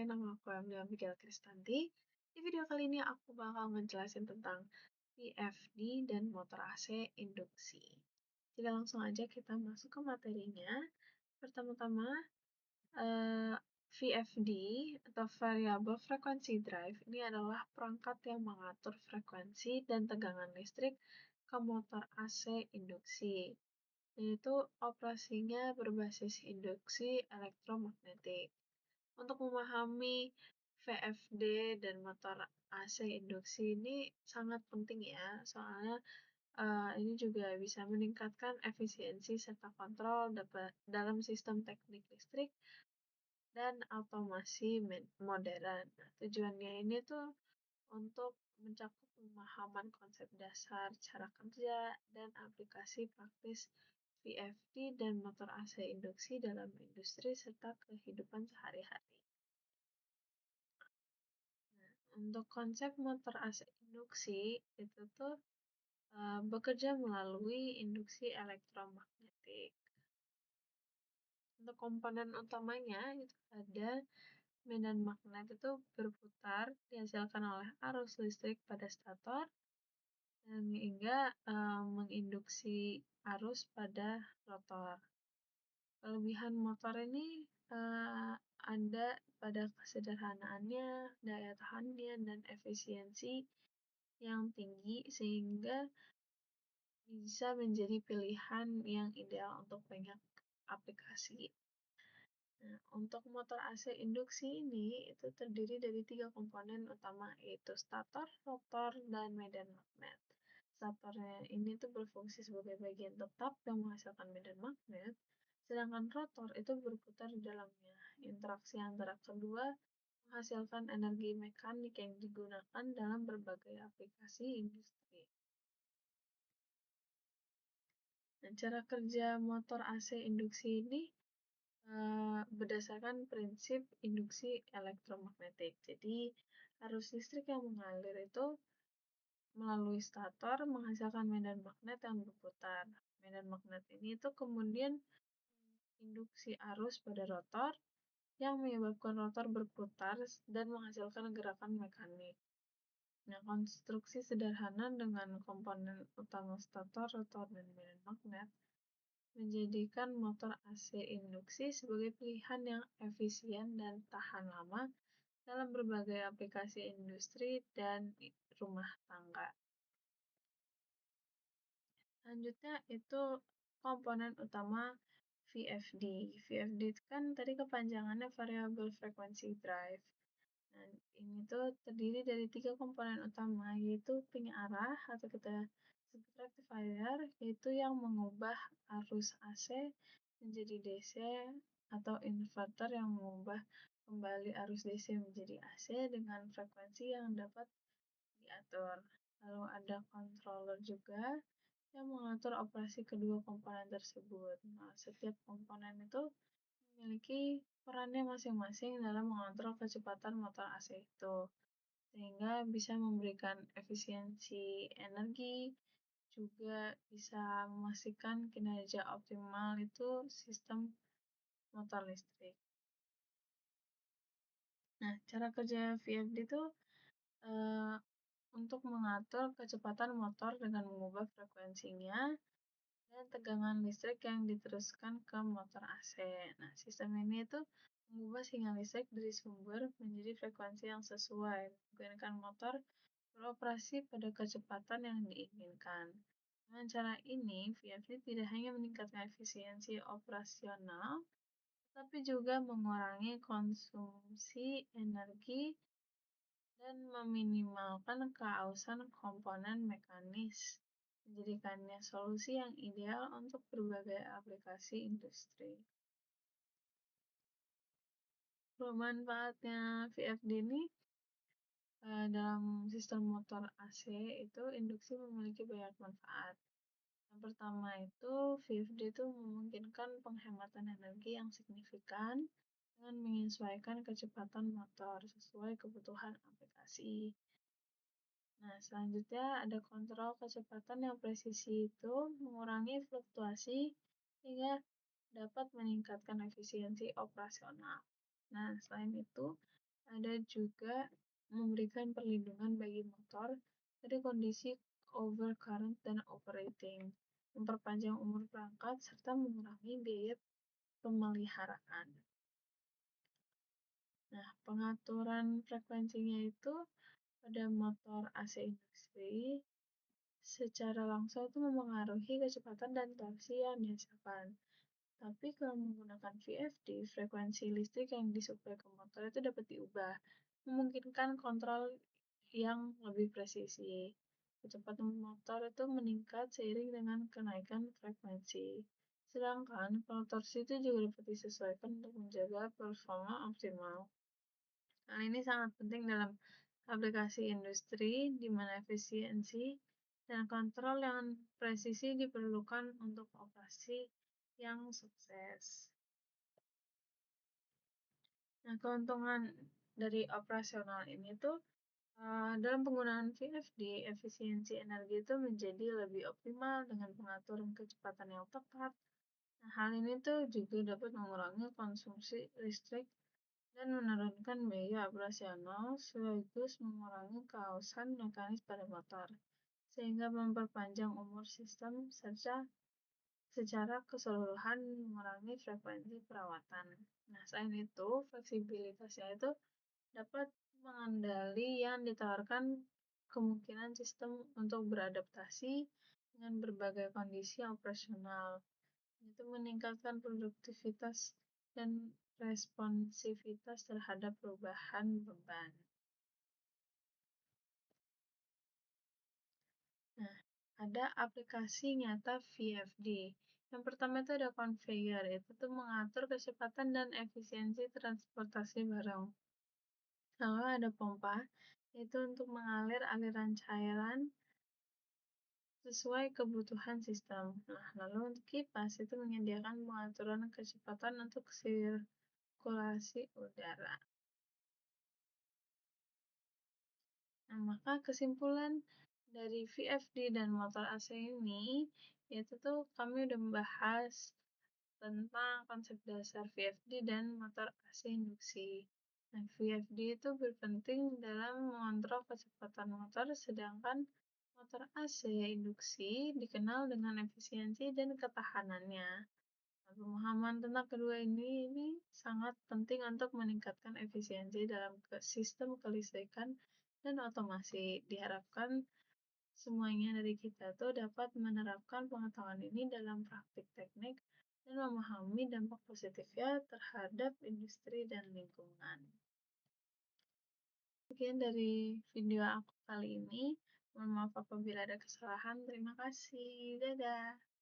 nama aku Amelia Abigail Kristanti. Di video kali ini aku bakal ngejelasin tentang VFD dan motor AC induksi. Jadi langsung aja kita masuk ke materinya. Pertama-tama, VFD atau Variable Frequency Drive ini adalah perangkat yang mengatur frekuensi dan tegangan listrik ke motor AC induksi. Yaitu operasinya berbasis induksi elektromagnetik. Untuk memahami VFD dan motor AC induksi ini sangat penting ya, soalnya ini juga bisa meningkatkan efisiensi serta kontrol dalam sistem teknik listrik dan otomasi modern. Nah, tujuannya ini tuh untuk mencakup pemahaman konsep dasar, cara kerja, dan aplikasi praktis VFD dan motor AC induksi dalam industri serta kehidupan sehari-hari. Untuk konsep motor AC induksi itu tuh bekerja melalui induksi elektromagnetik. Untuk komponen utamanya itu ada medan magnet itu berputar dihasilkan oleh arus listrik pada stator dan hingga menginduksi arus pada rotor. Kelebihan motor ini ada pada kesederhanaannya, daya tahannya, dan efisiensi yang tinggi sehingga bisa menjadi pilihan yang ideal untuk banyak aplikasi. Nah, untuk motor AC induksi ini itu terdiri dari 3 komponen utama yaitu stator, rotor, dan medan magnet. Statornya ini tuh berfungsi sebagai bagian tetap yang menghasilkan medan magnet, sedangkan rotor itu berputar di dalamnya. Interaksi antara kedua menghasilkan energi mekanik yang digunakan dalam berbagai aplikasi industri. Nah, cara kerja motor AC induksi ini berdasarkan prinsip induksi elektromagnetik. Jadi, arus listrik yang mengalir itu melalui stator menghasilkan medan magnet yang berputar. Medan magnet ini itu kemudian induksi arus pada rotor yang menyebabkan rotor berputar dan menghasilkan gerakan mekanik. Nah, konstruksi sederhana dengan komponen utama stator, rotor, dan medan magnet menjadikan motor AC induksi sebagai pilihan yang efisien dan tahan lama dalam berbagai aplikasi industri dan rumah tangga. Selanjutnya itu komponen utama VFD. VFD itu kan tadi kepanjangannya Variable Frequency Drive. Nah, ini tuh terdiri dari 3 komponen utama, yaitu pengarah atau kita sebut rectifier, yaitu yang mengubah arus AC menjadi DC, atau inverter yang mengubah kembali arus DC menjadi AC dengan frekuensi yang dapat diatur. Lalu ada controller juga yang mengatur operasi kedua komponen tersebut. Nah, setiap komponen itu memiliki perannya masing-masing dalam mengontrol kecepatan motor AC itu, sehingga bisa memberikan efisiensi energi, juga bisa memastikan kinerja optimal itu sistem motor listrik. Nah, cara kerja VFD itu untuk mengatur kecepatan motor dengan mengubah frekuensinya dan tegangan listrik yang diteruskan ke motor AC. Nah, sistem ini itu mengubah sinyal listrik dari sumber menjadi frekuensi yang sesuai, memungkinkan motor beroperasi pada kecepatan yang diinginkan. Dengan cara ini, VFD tidak hanya meningkatkan efisiensi operasional, tetapi juga mengurangi konsumsi energi dan meminimalkan keausan komponen mekanis, menjadikannya solusi yang ideal untuk berbagai aplikasi industri. Manfaatnya VFD ini dalam sistem motor AC itu induksi memiliki banyak manfaat. Yang pertama itu VFD itu memungkinkan penghematan energi yang signifikan dengan menyesuaikan kecepatan motor sesuai kebutuhan aplikasi. Nah, selanjutnya ada kontrol kecepatan yang presisi itu mengurangi fluktuasi hingga dapat meningkatkan efisiensi operasional. Nah, selain itu, Ada juga memberikan perlindungan bagi motor dari kondisi overcurrent dan overheating, memperpanjang umur perangkat, serta mengurangi biaya pemeliharaan. Nah, pengaturan frekuensinya itu pada motor AC industri secara langsung itu memengaruhi kecepatan dan torsi yang dihasilkan. Tapi kalau menggunakan VFD, frekuensi listrik yang disuplai ke motor itu dapat diubah, memungkinkan kontrol yang lebih presisi. Kecepatan motor itu meningkat seiring dengan kenaikan frekuensi. Sedangkan kalau torsi itu juga dapat disesuaikan untuk menjaga performa optimal. Hal ini sangat penting dalam aplikasi industri di mana efisiensi dan kontrol yang presisi diperlukan untuk operasi yang sukses. Nah, keuntungan dari operasional ini tuh dalam penggunaan VFD, efisiensi energi itu menjadi lebih optimal dengan pengaturan kecepatan yang tepat. Nah, hal ini tuh juga dapat mengurangi konsumsi listrik dan menurunkan biaya operasional sekaligus mengurangi keharusan mekanis pada motor, sehingga memperpanjang umur sistem secara keseluruhan mengurangi frekuensi perawatan. Nah, selain itu, fleksibilitasnya itu dapat mengendali yang ditawarkan kemungkinan sistem untuk beradaptasi dengan berbagai kondisi operasional. Itu meningkatkan produktivitas dan responsivitas terhadap perubahan beban. Nah, ada aplikasi nyata VFD. Yang pertama itu ada conveyor, itu tuh mengatur kecepatan dan efisiensi transportasi barang. Lalu ada pompa, itu untuk mengalir aliran cairan sesuai kebutuhan sistem. Nah, lalu untuk kipas itu menyediakan pengaturan kecepatan untuk sirkulasi udara. Nah, maka kesimpulan dari VFD dan motor AC ini, yaitu tuh kami udah membahas tentang konsep dasar VFD dan motor AC induksi. Nah, VFD itu berpenting dalam mengontrol kecepatan motor, sedangkan motor AC induksi dikenal dengan efisiensi dan ketahanannya. Nah, pemahaman tentang kedua ini sangat penting untuk meningkatkan efisiensi dalam sistem kelistrikan dan otomasi. Diharapkan semuanya dari kita tuh dapat menerapkan pengetahuan ini dalam praktik teknik dan memahami dampak positifnya terhadap industri dan lingkungan. Sekian dari video aku kali ini. Mohon maaf apabila ada kesalahan. Terima kasih. Dadah.